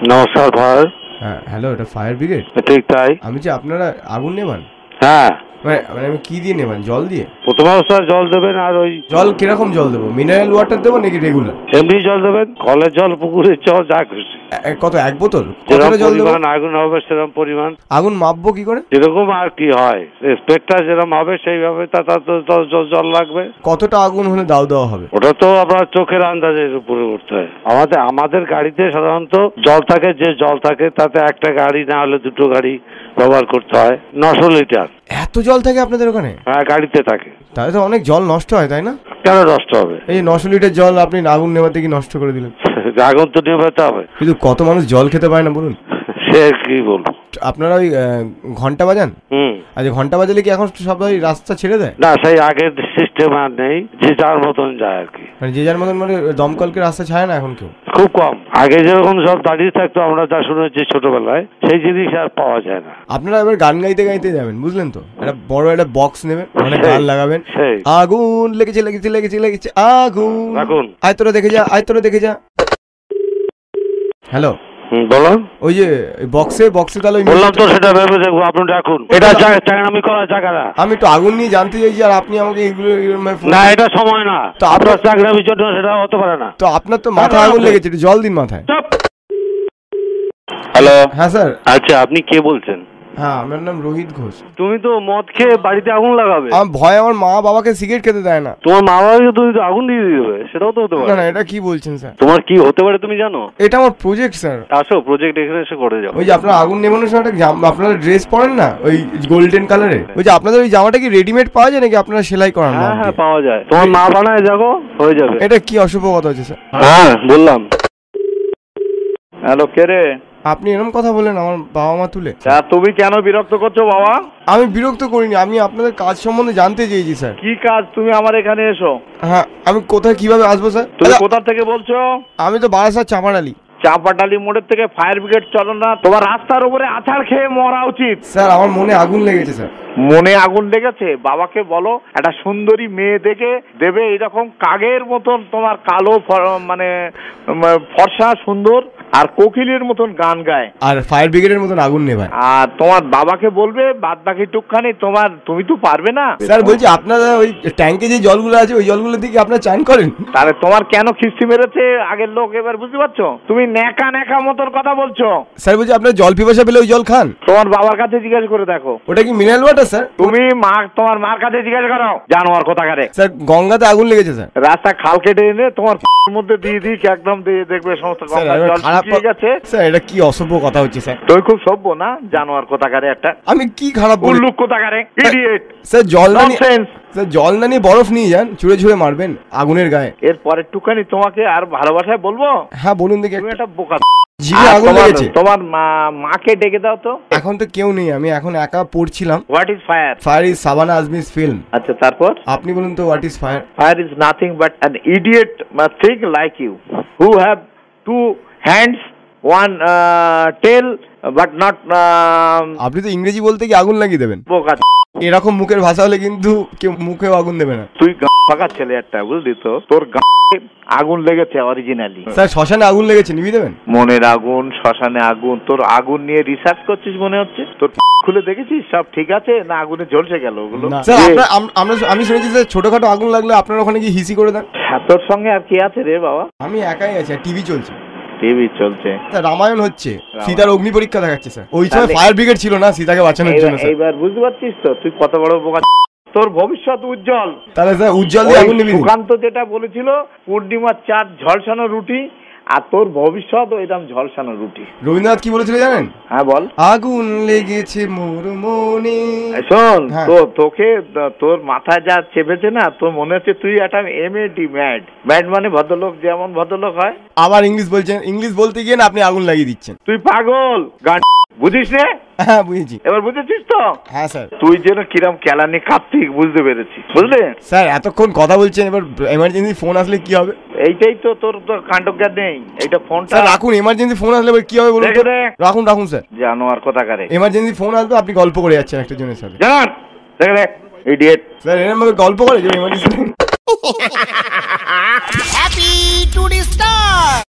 নমস্কার ভাই। হ্যাঁ হ্যালো, এটা ফায়ার ব্রিগেড? ঠিক তাই। আমি যে আপনারা আগুন নেবান? হ্যাঁ। মানে আমি কি দিয়ে নেবান? জল দিয়ে? প্রথম অবস্থায় জল দেবেন। আর ওই জল কিরকম জল দেবো? মিনারেল ওয়াটার দেবো নাকি রেগুলার? এমনি জল দেবেন, কলের জল, পুকুরের জল, যা খুশি। কত, এক বোতল? যেরকম জল দেবো? পরিমাণ আগুন হবে সেরকম পরিমাণ। আগুন মাপবো কি করে? যেরকম আর কি হয়, স্পেকটা যেরকম হবে সেইভাবে জল লাগবে। কতটা আগুন হলে দাও দেওয়া হবে? ওটা তো আপনার চোখের আন্দাজের উপরে উঠতে হয়। আমাদের গাড়িতে সাধারণত জল থাকে, যে জল থাকে তাতে একটা গাড়ি না হলে দুটো গাড়ি ব্যবহার করতে হয়। 900 লিটার। এত জল থাকে আপনাদের ওখানে? হ্যাঁ, গাড়িতে থাকে। তাহলে তো অনেক জল নষ্ট হয়, তাই না? কেন নষ্ট হবে? এই 900 লিটার জল আপনি আগুন নেভাতে কি নষ্ট করে দিলেন? আগুন তো নেভাতে হবে। কিন্তু কত মানুষ জল খেতে পারে না বলুন? সে কি বলবো। আপনারা ওই ঘন্টা বাজান? আচ্ছা, ঘন্টা বাজালে কি এখন সবাই রাস্তা ছেড়ে দেয়? না, সেই আগের সিস্টেম আর নেই, যে যার মতন যায় আর কি। মানে যে যার মতন, মানে দমকলকে রাস্তা ছাড়ে না এখন কেউ? খুব কম। আগে যেরকম সব দাঁড়িয়ে থাকতো, আমরা যা শুনেছি ছোটবেলায়, সেই জিনিস আর পাওয়া যায় না। আপনারা এবার গান গাইতে গাইতে যাবেন, বুঝলেন তো? একটা বড় একটা বক্স নেবেন, অনেক গান লাগাবেন। আগুন লেগেছে লেগেছে লেগেছে লেগেছে আগুন, আগুন আয় তোরা দেখে যা, আয় তোরা দেখে যা। হ্যালো, বলো। ওই যে বক্সে তাহলে বললাম তো, সেটা ভেবে দেখবো। আপনি রাখুন, এটা চাকরামি করার জায়গা না। আমি তো আগুন নিয়ে জানতে চাইছি, আর আপনি আমাকে এগুলো না, এটা সময় না। তো আপনার চাকরামির জন্য সেটা হতে পারে না। তো আপনার তো মাথায় আগুন লেগেছে, একটু জল দিন মাথায়। হ্যালো। হ্যাঁ স্যার। আচ্ছা, আপনি কে বলছেন? হ্যাঁ, আমার নাম রোহিত ঘোষ। তুমি তো মদ খেয়ে বাড়িতে আগুন লাগাবে? আমার ভয়, আমার মা বাবাকে সিগারেট খেতে দেয় না। তোমার মা বাবাকে তুমি তো আগুন দিয়ে দিবে, সেটাও তো হতে পারে। না, এটা কি বলছেন স্যার? তোমার কি হতে পারে তুমি জানো? এটা আমার প্রজেক্ট স্যার। আসো, প্রজেক্ট এখানে এসে করে যাও। ওই যে আপনারা আগুন নেবানোর সময় আপনারা ড্রেস পরেন না, ওই গোল্ডেন কালারের, ওই যে আপনাদের ওই জামাটা কি রেডিমেড পাওয়া যায় নাকি আপনারা সেলাই করান? হ্যাঁ, পাওয়া যায়। তোমার মা বানায়, যাবো, হয়ে যাবে। এটা কি অশুভ কথা হচ্ছে স্যার? হ্যাঁ, বললাম। হ্যালো, কে রে? আপনি এরকম কথা বলেন আমার বাবা মা তুলে? তুমি কেন বিরক্ত করছো বাবা? আমি বিরক্ত করিনি, আমি আপনাদের কাজ সম্বন্ধে জানতে চেয়েছি স্যার। কি কাজ? তুমি আমার এখানে এসো। হ্যাঁ, আমি কোথায় কিভাবে আসবো স্যার? তুমি কোথা থেকে বলছো? আমি তো বারাসাত চাপাডালি। চাপাডালি মোড়ের থেকে ফায়ার ব্রিগেড চলো না? তোমার রাস্তার উপরে আছাড় খেয়ে মরা উচিত। স্যার, আমার মনে আগুন লেগেছে স্যার। মনে আগুন লেগেছে? বাবাকে বলো একটা সুন্দরী মেয়ে দেখে দেবে, এরকম কাগের মতন তোমার কালো, মানে ফর্সা সুন্দর, আর কোকিলের মতন গান গায়, আর ফায়ার ব্রিগেডের মতন আগুন নেভায়। আর তোমার বাবাকে বলবে বাদ বাকি টুকখানি তুমি তো পারবে না। স্যার বলছি, আপনারা ওই ট্যাঙ্কে যে জলগুলো আছে ওই জলগুলো দিয়ে আপনারা চান করেন? তাহলে তোমার কেন খিস্তি মেরেছে আগের লোক, এবার বুঝতে পারছো? তুমি ন্যাকা ন্যাকা মতন কথা বলছো। স্যার বলছি, আপনার জল পিপাসা পেলে ওই জল খান? তোমার বাবার কাছে জিজ্ঞাসা করে দেখো। ওটা কি মিনারেল ওয়াটার স্যার? তুমি তোমার মার কাছে জিজ্ঞাসা করো। জানোয়ার কোথাকারে। স্যার, গঙ্গাতে আগুন লেগেছে স্যার। রাস্তা খাল কেটে এনে তোমার মধ্যে দিয়ে একদম দিয়ে দেখবে সমস্ত গঙ্গার জল শুকিয়ে গেছে। স্যার, এটা কি অসভ্য কথা হচ্ছে স্যার? তুই খুব সভ্য না? জানোয়ার কোথাকারে একটা। আমি কি খারাপ বলি? উল্লুক কোথাকারে, ইডিয়েট। স্যার, জল না নিয়ে বরফ নিয়ে যান, ছুঁড়ে ছুঁড়ে মারবেন আগুনের গায়ে। এর পরের টুকানি তোমাকে আর ভালোবাসায় বলবো? হ্যাঁ বলুন দেখি। তুমি একটা বোকা। জিভে আগুন লেগেছে। তোমার মাকে ডেকে দাও তো। এখন তো কেউ নেই, আমি এখন একা পড়ছিলাম। What is fire? Fire is Shabana Azmi's film. আচ্ছা, তারপর? আপনি বলুন তো, what is fire? Fire is nothing but an idiot thing like you who have two hands, one tail but not. আপনি তো ইংরেজি বলতে কি আগুন লাগিয়ে দেবেন? বোকা। এরকম মুখের ভাষা হলে কিন্তু কেউ মুখেও আগুন দেবে না। তুই ফাঁকা ছেলে একটা, বুঝলি তো? তোর আগুন লেগেছে অরিজিনালি। স্যার, শ্মশানে আগুন লেগেছে, নিবি দেবেন? মনের আগুন, শ্মশানে আগুন। তোর আগুন নিয়ে রিসার্চ করছিস মনে হচ্ছে। তোর খুলে দেখেছিস সব ঠিক আছে না? আগুনে ঝলসে গেল ওগুলো? স্যার, আমি শুনেছি স্যার, ছোটখাটো আগুন লাগলে আপনার ওখানে কি হিসি করে দেন? তোর সঙ্গে আর কি আছে রে বাবা? আমি একাই আছি, টিভি চলছে। টিভি চলছে? স্যার, রামায়ণ হচ্ছে, সীতার অগ্নি পরীক্ষা দেখাচ্ছে স্যার। ওই সময় ফায়ার ব্রিগেড ছিল না সীতাকে বাঁচানোর জন্য। এইবার বুঝতে পারছিস তো তুই কত বড় বোকা? তোর ভবিষ্যৎ উজ্জ্বল। তাহলে স্যার, উজ্জ্বল দিয়ে আগুন নিবি? সুকান্ত যেটা বলেছিল, পূর্ণিমার চাঁদ ঝলসানো রুটি, আর তোর ভবিষ্যৎ ওইরকম ঝলসানো রুটি। রবীন্দ্রনাথ কি বলেছিল জানেন? হ্যাঁ বল। আগুন লেগেছে মোর মনে। শোন, তোকে তোর মাথায় যা চেপেছে না, তোর মনে হচ্ছে তুই একটা MAD ম্যাড। ম্যাড মানে ভদ্রলোক, যেমন ভদ্রলোক হয়। আবার ইংলিশ বলছেন, ইংলিশ বলতে গিয়ে না আপনি আগুন লাগিয়ে দিচ্ছেন। তুই পাগল গান, বুঝিস রে? হ্যাঁ বুঝেছি। এবার বুঝেছিস তো? হ্যাঁ স্যার। তুই যেন কিরম কেলানি কার্তিক, বুঝতে পেরেছি, বুঝলে? স্যার, এতক্ষণ কথা বলছেন, এবার এমার্জেন্সি ফোন আসলে কি হবে? এইটাই তো তোর কাণ্ডজ্ঞান নেই। এইটা ফোনটা রাখুন, এমার্জেন্সি ফোন আসলে এবার কি হবে বলুন? রাখুন রাখুন স্যার। জানোয়ার কোথাকারে। এমার্জেন্সি ফোন আসবে, আপনি গল্প করে যাচ্ছেন একটা জনের সাথে। জানান দেখ ইডিয়েট। স্যার, এর আমাকে গল্প করে যে এমার্জেন্সি। Happy today star.